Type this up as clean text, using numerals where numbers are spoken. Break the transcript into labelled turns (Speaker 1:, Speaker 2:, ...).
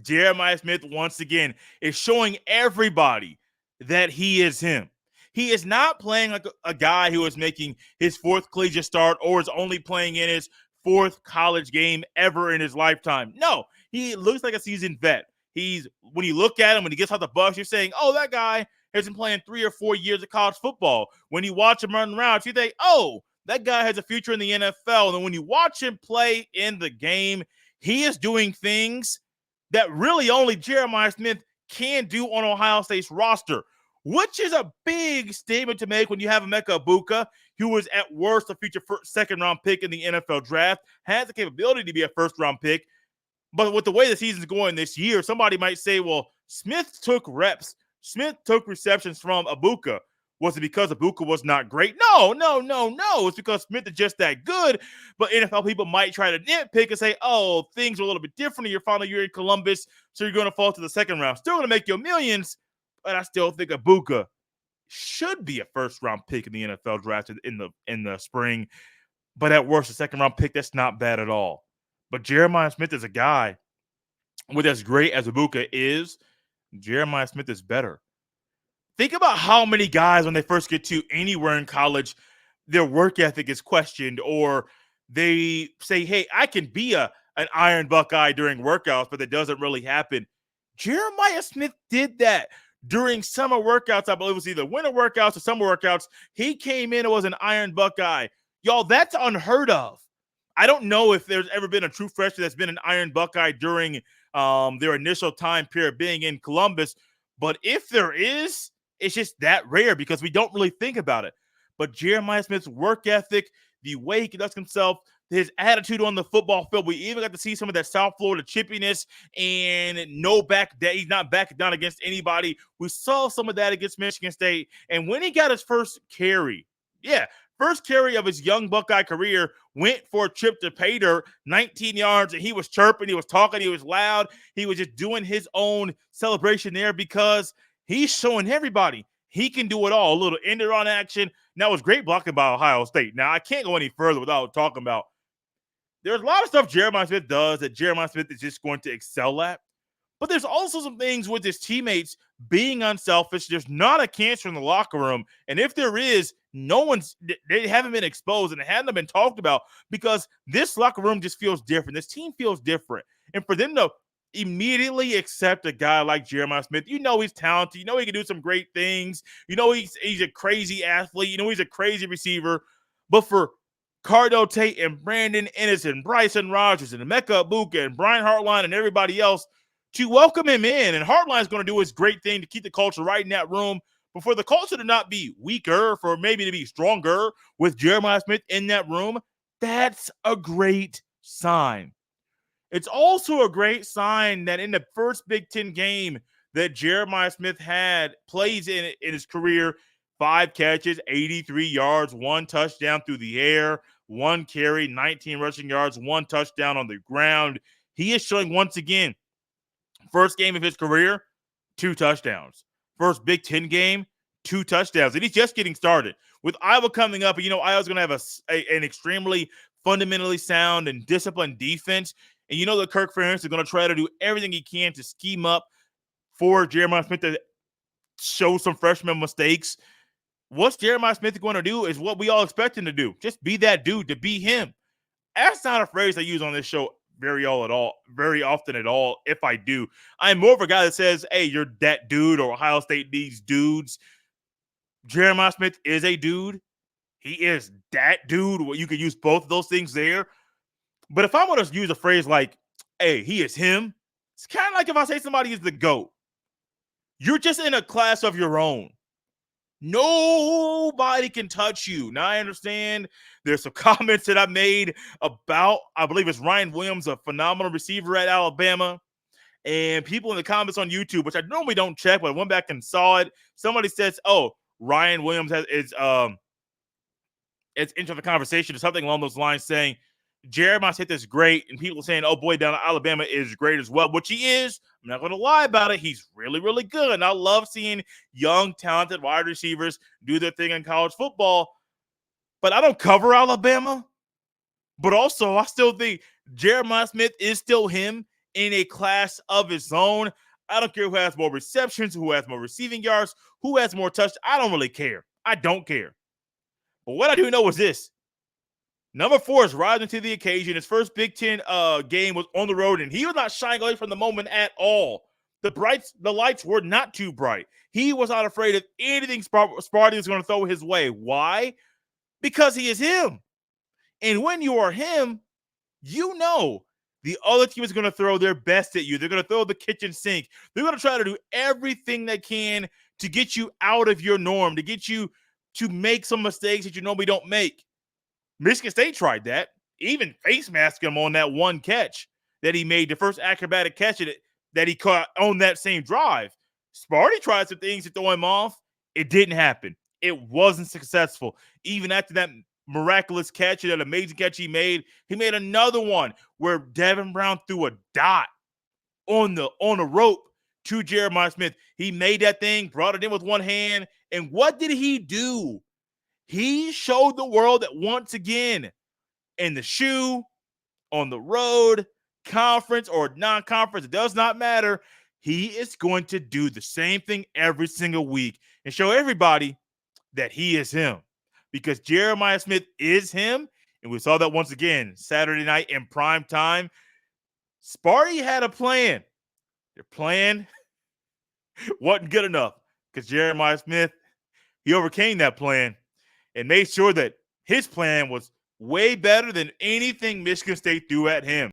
Speaker 1: Jeremiah Smith, once again, is showing everybody that he is him. He is not playing like a guy who is making his fourth collegiate start or is only playing in his fourth college game ever in his lifetime. No, he looks like a seasoned vet. When you look at him, when he gets out the Bucks, you're saying, oh, that guy has been playing 3 or 4 years of college football. When you watch him run around, you think, oh, that guy has a future in the NFL. And then when you watch him play in the game, he is doing things that really only Jeremiah Smith can do on Ohio State's roster, which is a big statement to make when you have Emeka Egbuka, who was at worst a future second-round pick in the NFL draft, has the capability to be a first-round pick. But with the way the season's going this year, somebody might say, well, Smith took reps. Smith took receptions from Egbuka. Was it because Egbuka was not great? No. It's because Smith is just that good. But NFL people might try to nitpick and say, oh, things are a little bit different in your final year in Columbus, so you're going to fall to the second round. Still going to make your millions, but I still think Egbuka should be a first-round pick in the NFL draft in the spring. But at worst, a second-round pick, that's not bad at all. But Jeremiah Smith is a guy with as great as Egbuka is, Jeremiah Smith is better. Think about how many guys, when they first get to anywhere in college, their work ethic is questioned, or they say, hey, I can be an Iron Buckeye during workouts, but that doesn't really happen. Jeremiah Smith did that during summer workouts. I believe it was either winter workouts or summer workouts. He came in and was an Iron Buckeye. Y'all, that's unheard of. I don't know if there's ever been a true freshman that's been an Iron Buckeye during their initial time period being in Columbus, but if there is, it's just that rare because we don't really think about it. But Jeremiah Smith's work ethic, the way he conducts himself, his attitude on the football field, we even got to see some of that South Florida chippiness and he's not backing down against anybody. We saw some of that against Michigan State. And when he got his first carry of his young Buckeye career, went for a trip to pay dirt, 19 yards, and he was chirping, he was talking, he was loud. He was just doing his own celebration there because he's showing everybody he can do it all. A little end-around action. Now, it was great blocking by Ohio State. Now, I can't go any further without talking about there's a lot of stuff Jeremiah Smith does that Jeremiah Smith is just going to excel at. But there's also some things with his teammates being unselfish. There's not a cancer in the locker room. And if there is, they haven't been exposed and it hasn't been talked about because this locker room just feels different. This team feels different. And for them to immediately accept a guy like Jeremiah Smith, you know he's talented. You know he can do some great things. You know he's a crazy athlete. You know he's a crazy receiver. But for Cardo Tate and Brandon Ennis and Bryson Rogers and Emeka Egbuka and Brian Hartline and everybody else to welcome him in, and Hartline's going to do his great thing to keep the culture right in that room, but for the culture to not be weaker, for maybe to be stronger with Jeremiah Smith in that room, that's a great sign. It's also a great sign that in the first Big Ten game that Jeremiah Smith plays in his career, 5 catches, 83 yards, 1 touchdown through the air, 1 carry, 19 rushing yards, 1 touchdown on the ground. He is showing once again, first game of his career, 2 touchdowns. First Big Ten game, 2 touchdowns. And he's just getting started. With Iowa coming up, Iowa's going to have an extremely fundamentally sound and disciplined defense. And you know that Kirk Ferentz is going to try to do everything he can to scheme up for Jeremiah Smith to show some freshman mistakes. What's Jeremiah Smith going to do is what we all expect him to do. Just be that dude, to be him. That's not a phrase I use on this show very often at all, if I do. I'm more of a guy that says, hey, you're that dude, or Ohio State needs dudes. Jeremiah Smith is a dude. He is that dude. You could use both of those things there. But if I want to use a phrase like, hey, he is him, it's kind of like if I say somebody is the GOAT. You're just in a class of your own. Nobody can touch you. Now, I understand there's some comments that I made about, I believe it's Ryan Williams, a phenomenal receiver at Alabama. And people in the comments on YouTube, which I normally don't check, but I went back and saw it. Somebody says, oh, Ryan Williams is into the conversation or something along those lines, saying Jeremiah Smith is great, and people saying, oh boy, down in Alabama is great as well, which he is. I'm not going to lie about it. He's really, really good. And I love seeing young, talented wide receivers do their thing in college football. But I don't cover Alabama. But also, I still think Jeremiah Smith is still him, in a class of its own. I don't care who has more receptions, who has more receiving yards, who has more touchdowns. I don't really care. I don't care. But what I do know is this. Number 4 is rising to the occasion. His first Big Ten game was on the road, and he was not shying away from the moment at all. The lights were not too bright. He was not afraid of anything Sparty was going to throw his way. Why? Because he is him. And when you are him, you know the other team is going to throw their best at you. They're going to throw the kitchen sink. They're going to try to do everything they can to get you out of your norm, to get you to make some mistakes that you normally don't make. Michigan State tried that, even face masked him on that one catch that he made, the first acrobatic catch that he caught on that same drive. Sparty tried some things to throw him off. It didn't happen. It wasn't successful. Even after that miraculous catch, that amazing catch he made another one where Devin Brown threw a dot on a rope to Jeremiah Smith. He made that thing, brought it in with one hand, and what did he do? He showed the world that once again, in the shoe, on the road, conference or non-conference, it does not matter. He is going to do the same thing every single week and show everybody that he is him, because Jeremiah Smith is him. And we saw that once again Saturday night in prime time. Sparty had a plan. Their plan wasn't good enough because Jeremiah Smith, he overcame that plan and made sure that his plan was way better than anything Michigan State threw at him.